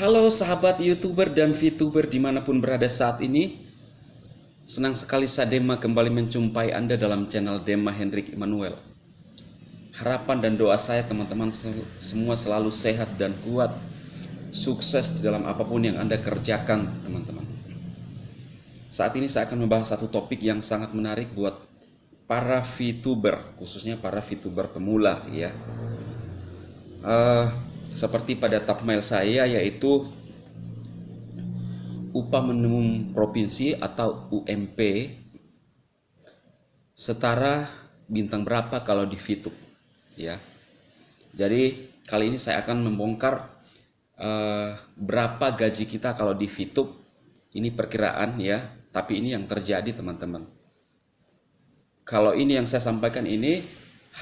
Halo sahabat YouTuber dan VTuber dimanapun berada saat ini. Senang sekali saya Dema kembali menjumpai Anda dalam channel Dema Hendrik Immanuel. Harapan dan doa saya teman-teman semua selalu sehat dan kuat, sukses di dalam apapun yang Anda kerjakan teman-teman. Saat ini saya akan membahas satu topik yang sangat menarik buat para VTuber, khususnya para VTuber pemula ya. Seperti pada thumbnail saya, yaitu upah minimum provinsi atau UMP setara bintang berapa kalau di VTube ya. Jadi kali ini saya akan membongkar berapa gaji kita kalau di VTube. Ini perkiraan ya, tapi ini yang terjadi teman-teman. Kalau ini yang saya sampaikan ini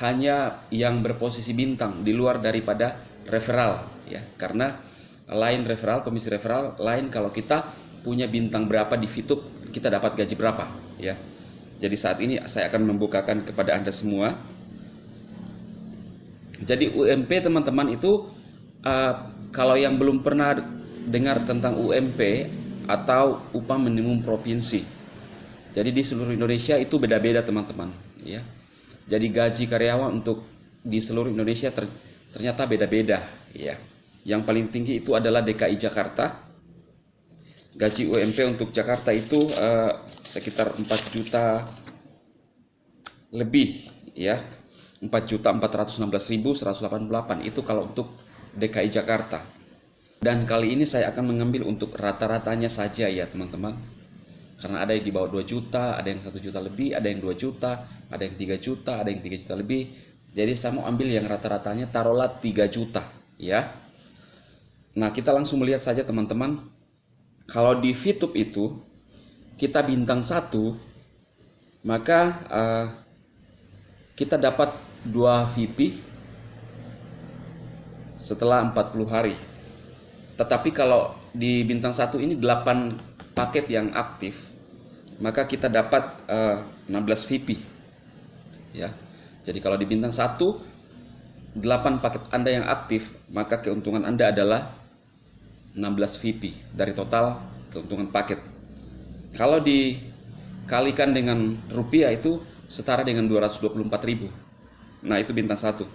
hanya yang berposisi bintang, di luar daripada referral ya, karena lain referral, komisi referral lain kalau kita punya bintang berapa di VTube, kita dapat gaji berapa ya. Jadi saat ini saya akan membukakan kepada Anda semua. Jadi UMP teman-teman itu kalau yang belum pernah dengar tentang UMP atau upah minimum provinsi, jadi di seluruh Indonesia itu beda-beda teman-teman ya. Jadi gaji karyawan untuk di seluruh Indonesia ternyata beda-beda ya. Yang paling tinggi itu adalah DKI Jakarta. Gaji UMP untuk Jakarta itu sekitar 4 juta lebih ya. 4.416.188 itu kalau untuk DKI Jakarta. Dan kali ini saya akan mengambil untuk rata-ratanya saja ya teman-teman. Karena ada yang di bawah 2 juta, ada yang 1 juta lebih, ada yang 2 juta, ada yang 3 juta, ada yang 3 juta lebih. Jadi saya mau ambil yang rata-ratanya, taruhlah 3 juta ya. Nah, kita langsung melihat saja teman-teman. Kalau di VTube itu kita bintang 1, maka kita dapat 2 VP setelah 40 hari. Tetapi kalau di bintang 1 ini 8 paket yang aktif, maka kita dapat 16 VP ya. Jadi kalau di bintang 1 8 paket Anda yang aktif, maka keuntungan Anda adalah 16 VP dari total keuntungan paket. Kalau dikalikan dengan rupiah itu setara dengan 224.000. Nah, itu bintang 1.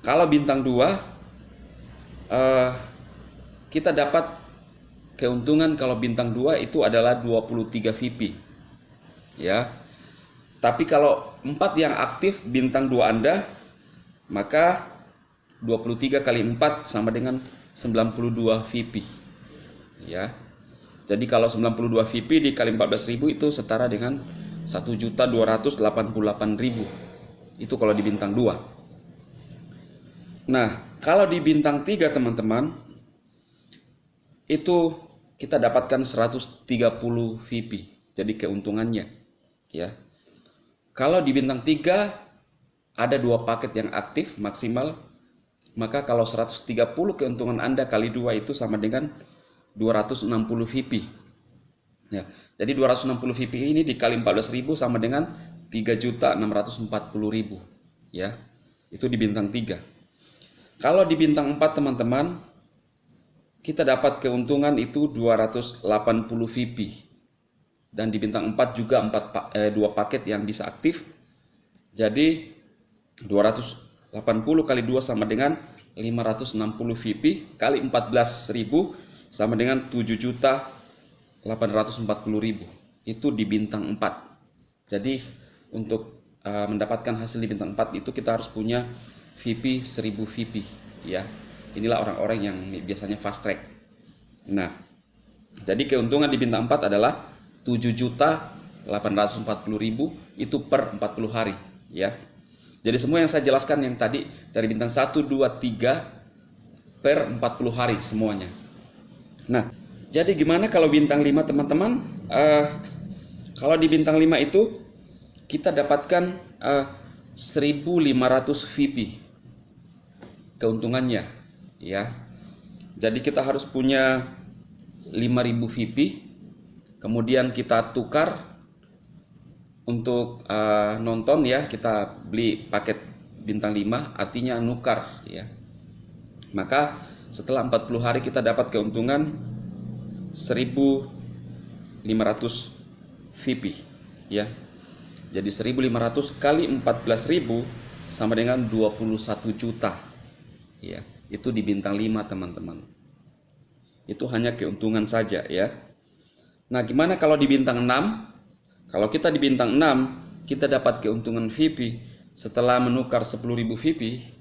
Kalau bintang 2 kita dapat keuntungan kalau bintang 2 itu adalah 23 VP ya. Tapi kalau 4 yang aktif bintang 2 Anda, maka 23 kali 4 sama dengan 92 VP ya. Jadi kalau 92 VP dikali 14.000 itu setara dengan 1.288.000. Itu kalau di bintang 2. Nah, kalau di bintang 3 teman-teman, itu kita dapatkan 130 VP. Jadi keuntungannya ya. Kalau di bintang 3 ada 2 paket yang aktif maksimal, maka kalau 130 keuntungan Anda kali 2 itu sama dengan 260 VP ya. Jadi 260 VP ini dikali 14.000 sama dengan 3.640.000 ya. Itu di bintang 3. Kalau di bintang 4 teman-teman, kita dapat keuntungan itu 280 VP. Dan di bintang 4 juga 2 paket yang bisa aktif. Jadi 280 kali 2 sama dengan 560 VP kali 14.000 sama dengan 7.840.000. Itu di bintang 4. Jadi untuk mendapatkan hasil di bintang 4 itu kita harus punya VP 1000 VP ya. Inilah orang-orang yang biasanya fast track. Nah, jadi keuntungan di bintang 4 adalah 7.840.000 itu per 40 hari ya. Jadi semua yang saya jelaskan yang tadi dari bintang 1, 2, 3 per 40 hari semuanya. Nah, jadi gimana kalau bintang 5 teman-teman? Kalau di bintang 5 itu kita dapatkan 1.500 VP keuntungannya ya. Jadi kita harus punya 5.000 VP, kemudian kita tukar untuk nonton ya, kita beli paket bintang 5, artinya nukar ya. Maka Setelah 40 hari kita dapat keuntungan 1.500 VP, ya. Jadi 1.500 kali 14.000 sama dengan 21 juta. Ya, itu di bintang 5, teman-teman. Itu hanya keuntungan saja, ya. Nah, gimana kalau di bintang 6? Kalau kita di bintang 6, kita dapat keuntungan VP setelah menukar 10.000 VP,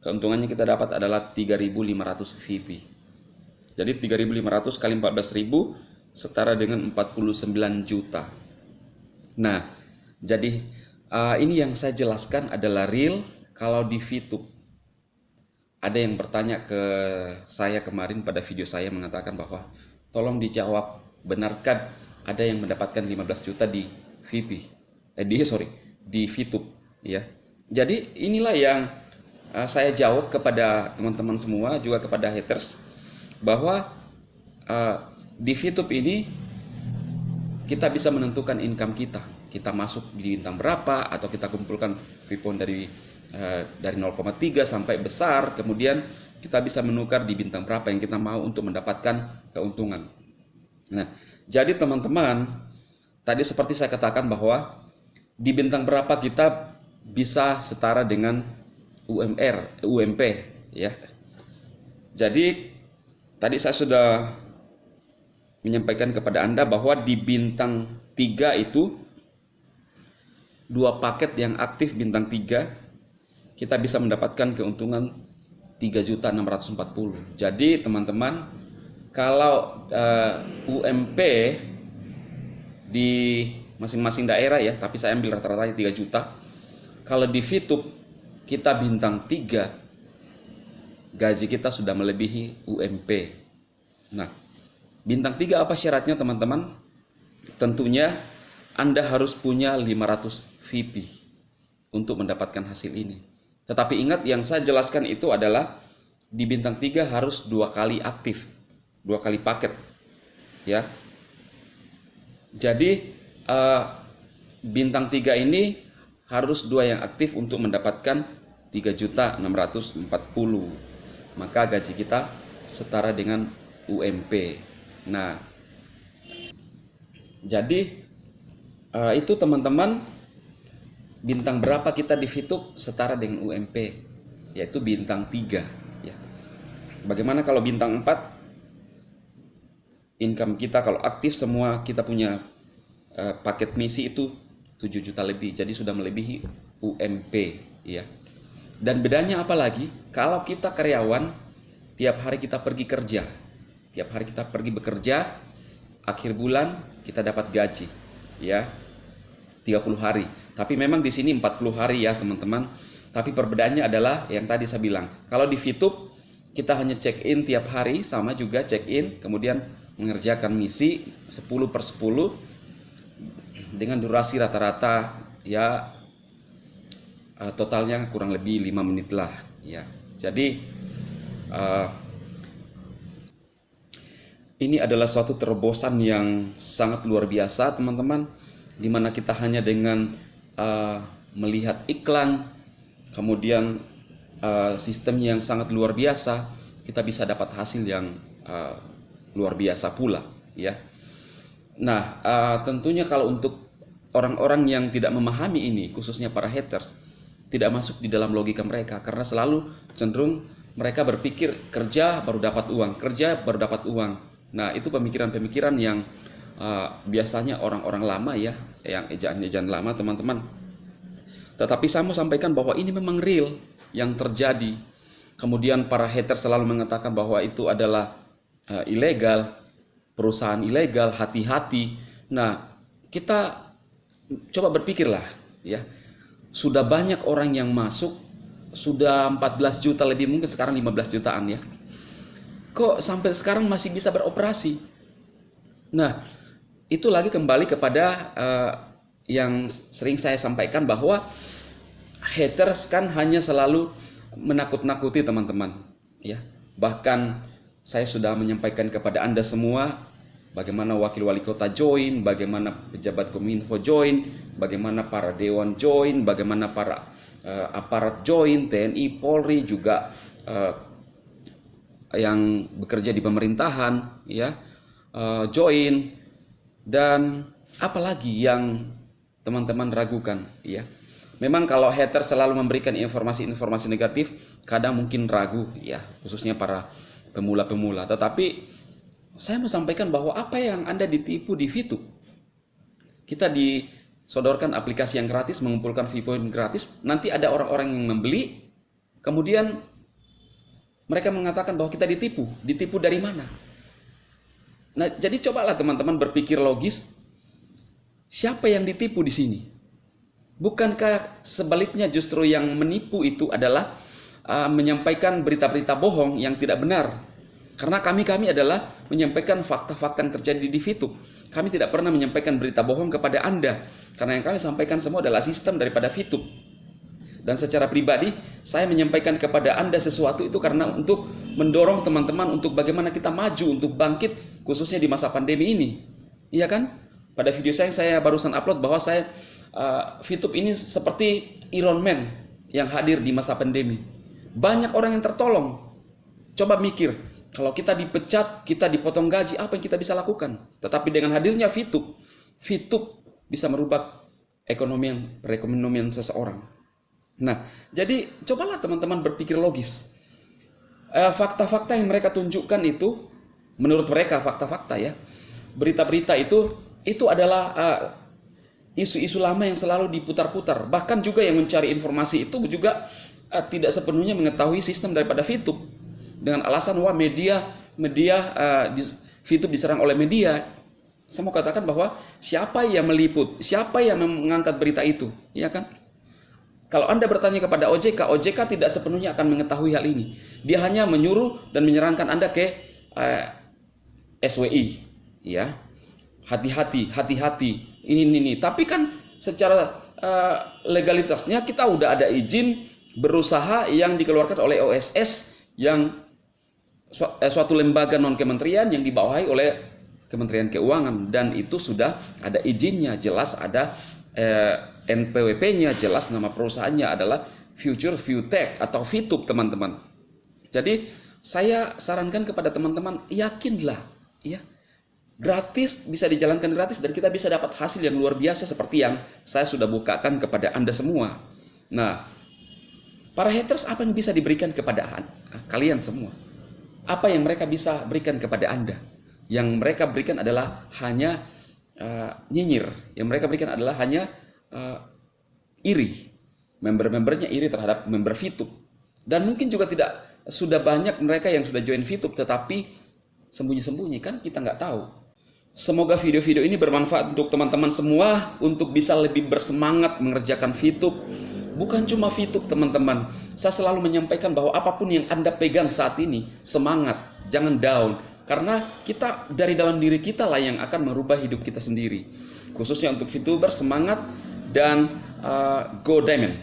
keuntungannya kita dapat adalah 3.500 VP. Jadi 3.500 kali 14.000 setara dengan 49 juta. Nah, jadi ini yang saya jelaskan adalah real. Kalau di VTube, ada yang bertanya ke saya kemarin pada video saya mengatakan bahwa tolong dijawab, benarkah ada yang mendapatkan 15 juta di VP? Di VTube, ya. Jadi inilah yang saya jawab kepada teman-teman semua, juga kepada haters, bahwa di VTube ini kita bisa menentukan income kita. Kita masuk di bintang berapa, atau kita kumpulkan VPOINT dari 0,3 sampai besar, kemudian kita bisa menukar di bintang berapa yang kita mau untuk mendapatkan keuntungan. Nah, jadi teman-teman, tadi seperti saya katakan bahwa di bintang berapa kita bisa setara dengan UMP, ya. Jadi tadi saya sudah menyampaikan kepada Anda bahwa di bintang 3 itu 2 paket yang aktif bintang 3 kita bisa mendapatkan keuntungan 3.640. Jadi teman-teman, kalau UMP di masing-masing daerah, ya, tapi saya ambil rata-ratanya 3 juta. Kalau di VTube kita bintang 3, gaji kita sudah melebihi UMP. Nah, bintang 3 apa syaratnya, teman-teman? Tentunya Anda harus punya 500 VP untuk mendapatkan hasil ini. Tetapi ingat, yang saya jelaskan itu adalah di bintang 3 harus 2 kali aktif, 2 kali paket, ya. Jadi bintang 3 ini harus 2 yang aktif untuk mendapatkan 3.640. Maka gaji kita setara dengan UMP. Nah, jadi itu teman-teman, bintang berapa kita di VTube setara dengan UMP, yaitu bintang 3, ya. Bagaimana kalau bintang 4? Income kita kalau aktif semua, kita punya paket misi itu 7 juta lebih, jadi sudah melebihi UMP, ya. Dan bedanya apa lagi? Kalau kita karyawan, tiap hari kita pergi kerja, tiap hari kita pergi bekerja, akhir bulan kita dapat gaji, ya, 30 hari. Tapi memang di sini 40 hari, ya teman-teman. Tapi perbedaannya adalah yang tadi saya bilang, kalau di VTube kita hanya check in tiap hari, sama juga check in kemudian mengerjakan misi 10/10 dengan durasi rata-rata, ya, totalnya kurang lebih 5 menit lah, ya. Jadi ini adalah suatu terobosan yang sangat luar biasa, teman-teman, di mana kita hanya dengan melihat iklan, kemudian sistem yang sangat luar biasa, kita bisa dapat hasil yang luar biasa pula, ya. Nah, tentunya kalau untuk orang-orang yang tidak memahami ini, khususnya para haters, tidak masuk di dalam logika mereka, karena selalu cenderung mereka berpikir kerja baru dapat uang, kerja baru dapat uang. Nah, itu pemikiran-pemikiran yang biasanya orang-orang lama, ya, yang ejaan-ejaan lama, teman-teman. Tetapi saya mau sampaikan bahwa ini memang real yang terjadi. Kemudian para haters selalu mengatakan bahwa itu adalah ilegal, perusahaan ilegal, hati-hati. Nah, kita coba berpikirlah, ya. Sudah banyak orang yang masuk, sudah 14 juta lebih, mungkin sekarang 15 jutaan, ya. Kok sampai sekarang masih bisa beroperasi? Nah, itu lagi kembali kepada yang sering saya sampaikan bahwa haters kan hanya selalu menakut-nakuti, teman-teman, ya. Bahkan saya sudah menyampaikan kepada Anda semua bagaimana wakil wali kota join, bagaimana pejabat Kominfo join, bagaimana para dewan join, bagaimana para aparat join, TNI, Polri, juga yang bekerja di pemerintahan, ya, join, dan apalagi yang teman-teman ragukan, ya. Memang kalau hater selalu memberikan informasi-informasi negatif, kadang mungkin ragu, ya, khususnya para pemula-pemula. Tetapi saya mau sampaikan bahwa apa yang Anda ditipu di VTube, kita disodorkan aplikasi yang gratis, mengumpulkan V-point gratis, nanti ada orang-orang yang membeli, kemudian mereka mengatakan bahwa kita ditipu. Ditipu dari mana? Nah, jadi cobalah teman-teman berpikir logis, siapa yang ditipu di sini? Bukankah sebaliknya justru yang menipu itu adalah menyampaikan berita-berita bohong yang tidak benar? Karena kami adalah menyampaikan fakta-fakta yang terjadi di VTube. Kami tidak pernah menyampaikan berita bohong kepada Anda. Karena yang kami sampaikan semua adalah sistem daripada VTube. Dan secara pribadi, saya menyampaikan kepada Anda sesuatu itu karena untuk mendorong teman-teman untuk bagaimana kita maju, untuk bangkit, khususnya di masa pandemi ini. Iya kan? Pada video saya barusan upload bahwa saya VTube ini seperti Iron Man yang hadir di masa pandemi. Banyak orang yang tertolong. Coba mikir, kalau kita dipecat, kita dipotong gaji, apa yang kita bisa lakukan? Tetapi dengan hadirnya VTube bisa merubah perekonomian seseorang. Nah, jadi cobalah teman-teman berpikir logis. Fakta-fakta yang mereka tunjukkan itu, menurut mereka fakta-fakta, ya, berita-berita itu adalah isu-isu lama yang selalu diputar-putar. Bahkan juga yang mencari informasi itu juga tidak sepenuhnya mengetahui sistem daripada VTube. Dengan alasan wah VTube diserang oleh media. Saya mau katakan bahwa siapa yang meliput, siapa yang mengangkat berita itu, ya kan? Kalau Anda bertanya kepada OJK tidak sepenuhnya akan mengetahui hal ini. Dia hanya menyuruh dan menyarankan Anda ke SWI, ya. Hati-hati, ini. Tapi kan secara legalitasnya kita udah ada izin berusaha yang dikeluarkan oleh OSS, yang suatu lembaga non-kementerian yang dibawahi oleh Kementerian Keuangan, dan itu sudah ada izinnya, jelas ada NPWP-nya, jelas nama perusahaannya adalah Future View Tech atau VTube, teman-teman. Jadi saya sarankan kepada teman-teman, yakinlah, ya, gratis, bisa dijalankan gratis, dan kita bisa dapat hasil yang luar biasa seperti yang saya sudah bukakan kepada Anda semua. Nah, para haters, apa yang bisa diberikan kepada kalian semua? Apa yang mereka bisa berikan kepada Anda? Yang mereka berikan adalah hanya nyinyir. Yang mereka berikan adalah hanya iri. Member-membernya iri terhadap member VTube. Dan mungkin juga sudah banyak mereka yang sudah join VTube, tetapi sembunyi-sembunyi, kan kita nggak tahu. Semoga video-video ini bermanfaat untuk teman-teman semua, untuk bisa lebih bersemangat mengerjakan VTube. Bukan cuma VTube, teman-teman. Saya selalu menyampaikan bahwa apapun yang Anda pegang saat ini, semangat, jangan down. Karena kita dari dalam diri kita lah yang akan merubah hidup kita sendiri. Khususnya untuk VTuber, semangat dan go diamond.